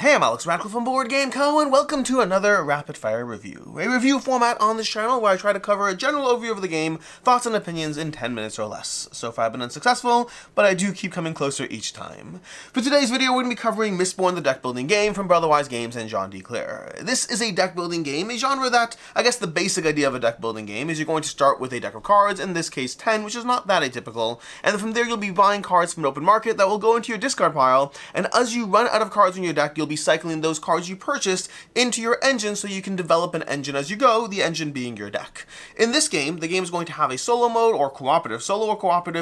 Hey, I'm Alex Radical from Board Game Co, and welcome to another Rapid Fire Review, a review format on this channel where I try to cover a general overview of the game, thoughts and opinions in 10 minutes or less. So far I've been unsuccessful, but I do keep coming closer each time. For today's video, we're going to be covering Mistborn the Deckbuilding game from Brotherwise Games and John D Clair. This is a deck building game, a genre that, I guess the basic idea of a deck building game is you're going to start with a deck of cards, in this case 10, which is not that atypical, and then from there you'll be buying cards from an open market that will go into your discard pile, and as you run out of cards in your deck, you'll be cycling those cards you purchased into your engine so you can develop an engine as you go, the engine being your deck. In this game, the game is going to have a solo mode or cooperative,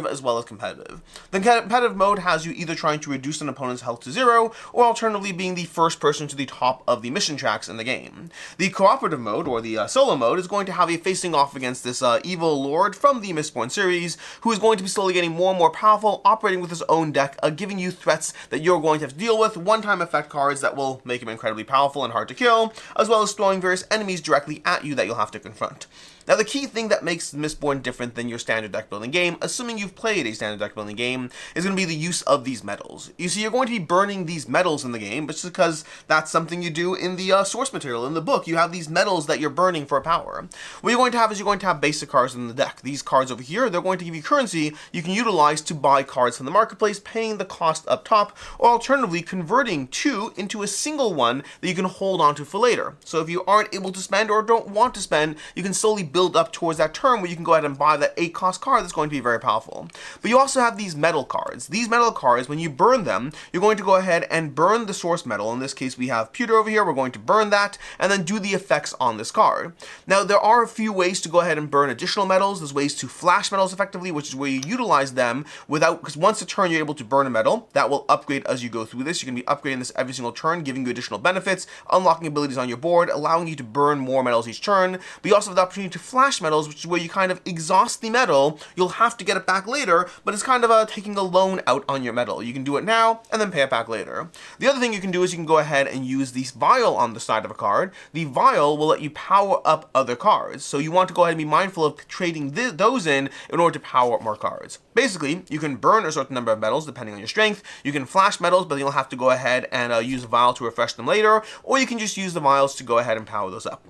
as well as competitive. The competitive mode has you either trying to reduce an opponent's health to 0, or alternatively being the first person to the top of the mission tracks in the game. The cooperative mode, or the solo mode, is going to have you facing off against this evil lord from the Mistborn series, who is going to be slowly getting more and more powerful, operating with his own deck, giving you threats that you're going to have to deal with, one-time effect cards that will make him incredibly powerful and hard to kill, as well as throwing various enemies directly at you that you'll have to confront. Now, the key thing that makes Mistborn different than your standard deck building game, assuming you've played a standard deck building game, is going to be the use of these metals. You see, you're going to be burning these metals in the game, but just because that's something you do in the source material, in the book. You have these metals that you're burning for power. What you're going to have is you're going to have basic cards in the deck. These cards over here, they're going to give you currency you can utilize to buy cards from the marketplace, paying the cost up top, or alternatively converting two into a single one that you can hold on to for later. So if you aren't able to spend or don't want to spend, you can slowly build up towards that turn where you can go ahead and buy that 8 cost card that's going to be very powerful. But you also have these metal cards. These metal cards, when you burn them, you're going to go ahead and burn the source metal. In this case, we have pewter over here. We're going to burn that and then do the effects on this card. Now, there are a few ways to go ahead and burn additional metals. There's ways to flash metals effectively, which is where you utilize them without, because once a turn you're able to burn a metal, that will upgrade as you go through this. You're going to be upgrading this every single turn, giving you additional benefits, unlocking abilities on your board, allowing you to burn more metals each turn. But you also have the opportunity to flash metals, which is where you kind of exhaust the metal. You'll have to get it back later, but it's kind of taking a loan out on your metal. You can do it now and then pay it back later. The other thing you can do is you can go ahead and use this vial on the side of a card. The vial will let you power up other cards. So you want to go ahead and be mindful of trading those in order to power up more cards. Basically, you can burn a certain number of metals depending on your strength. You can flash metals, but you'll have to go ahead and use a vial to refresh them later, or you can just use the vials to go ahead and power those up.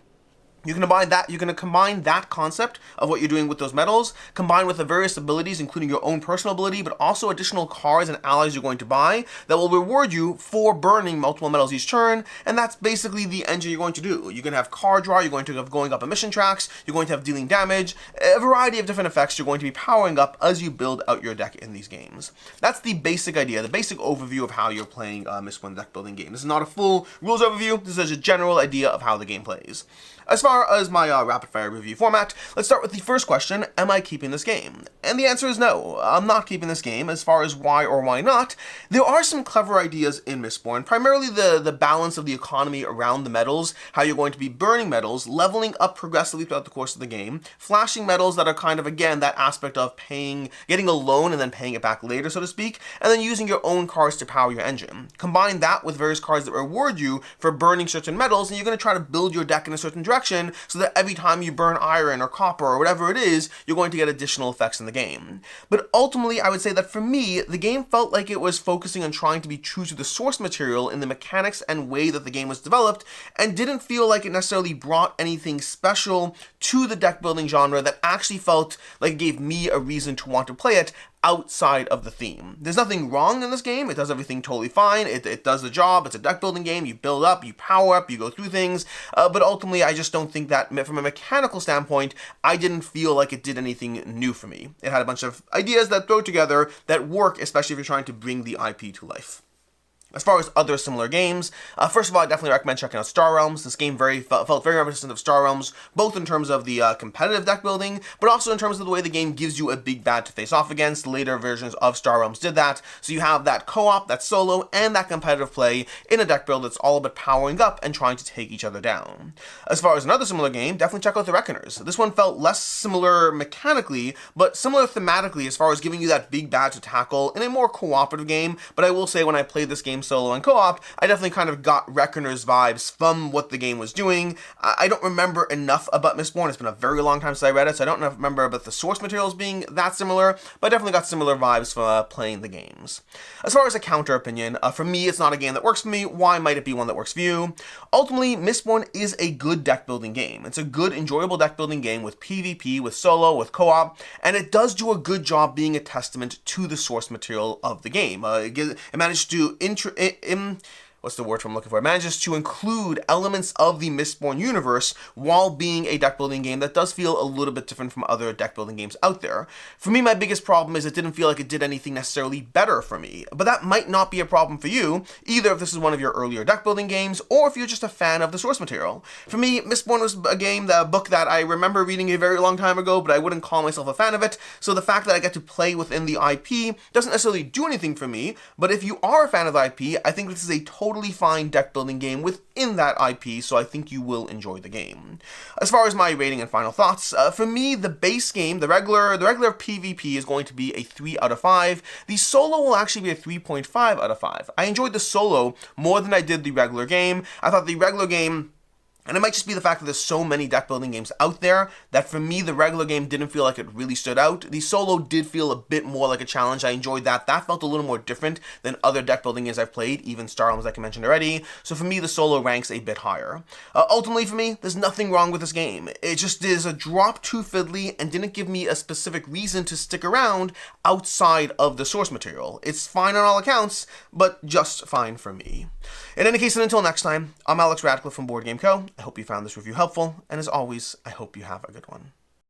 You can combine that concept of what you're doing with those metals, combined with the various abilities, including your own personal ability, but also additional cards and allies you're going to buy that will reward you for burning multiple metals each turn, and that's basically the engine you're going to do. You're going to have card draw, you're going to have going up mission tracks, you're going to have dealing damage, a variety of different effects you're going to be powering up as you build out your deck in these games. That's the basic idea, the basic overview of how you're playing Mistborn deck building game. This is not a full rules overview, this is a general idea of how the game plays. As far as my rapid fire review format, let's start with the first question: am I keeping this game? And the answer is no, I'm not keeping this game. As far as why or why not, there are some clever ideas in Mistborn, primarily the balance of the economy around the metals, how you're going to be burning metals, leveling up progressively throughout the course of the game, flashing metals that are kind of, again, that aspect of getting a loan and then paying it back later, so to speak, and then using your own cards to power your engine. Combine that with various cards that reward you for burning certain metals, and you're going to try to build your deck in a certain direction, so that every time you burn iron or copper or whatever it is, you're going to get additional effects in the game. But ultimately, I would say that for me, the game felt like it was focusing on trying to be true to the source material in the mechanics and way that the game was developed, and didn't feel like it necessarily brought anything special to the deck building genre that actually felt like it gave me a reason to want to play it outside of the theme. There's nothing wrong in this game. It does everything totally fine. It does the job. It's a deck building game. You build up, you power up, you go through things. But ultimately, I just don't think that from a mechanical standpoint, I didn't feel like it did anything new for me. It had a bunch of ideas that throw together that work, especially if you're trying to bring the IP to life. As far as other similar games, first of all, I definitely recommend checking out Star Realms. This game felt very reminiscent of Star Realms, both in terms of the competitive deck building, but also in terms of the way the game gives you a big bad to face off against. Later versions of Star Realms did that, so you have that co-op, that solo, and that competitive play in a deck build that's all about powering up and trying to take each other down. As far as another similar game, definitely check out The Reckoners. This one felt less similar mechanically, but similar thematically as far as giving you that big bad to tackle in a more cooperative game, but I will say when I played this game game solo and co-op, I definitely kind of got Reckoner's vibes from what the game was doing. I don't remember enough about Mistborn. It's been a very long time since I read it, so I don't remember about the source materials being that similar, but I definitely got similar vibes from playing the games. As far as a counter opinion, for me, it's not a game that works for me. Why might it be one that works for you? Ultimately, Mistborn is a good deck building game. It's a good, enjoyable deck building game with PvP, with solo, with co-op, and it does do a good job being a testament to the source material of the game. It managed to what's the word I'm looking for? It manages to include elements of the Mistborn universe while being a deck building game that does feel a little bit different from other deck building games out there. For me, my biggest problem is it didn't feel like it did anything necessarily better for me, but that might not be a problem for you, either if this is one of your earlier deck building games or if you're just a fan of the source material. For me, Mistborn was a book that I remember reading a very long time ago, but I wouldn't call myself a fan of it, so the fact that I get to play within the IP doesn't necessarily do anything for me, but if you are a fan of the IP, I think this is a totally fine deck building game within that IP, so I think you will enjoy the game. As far as my rating and final thoughts, for me, the base game, the regular PvP is going to be a 3 out of 5. The solo will actually be a 3.5 out of 5. I enjoyed the solo more than I did the regular game. I thought the regular game, and it might just be the fact that there's so many deck building games out there that for me, the regular game didn't feel like it really stood out. The solo did feel a bit more like a challenge. I enjoyed that. That felt a little more different than other deck building games I've played, even Star Realms like I mentioned already. So for me, the solo ranks a bit higher. Ultimately for me, there's nothing wrong with this game. It just is a drop too fiddly and didn't give me a specific reason to stick around outside of the source material. It's fine on all accounts, but just fine for me. In any case, and until next time, I'm Alex Radcliffe from Board Game Co. I hope you found this review helpful, and as always, I hope you have a good one.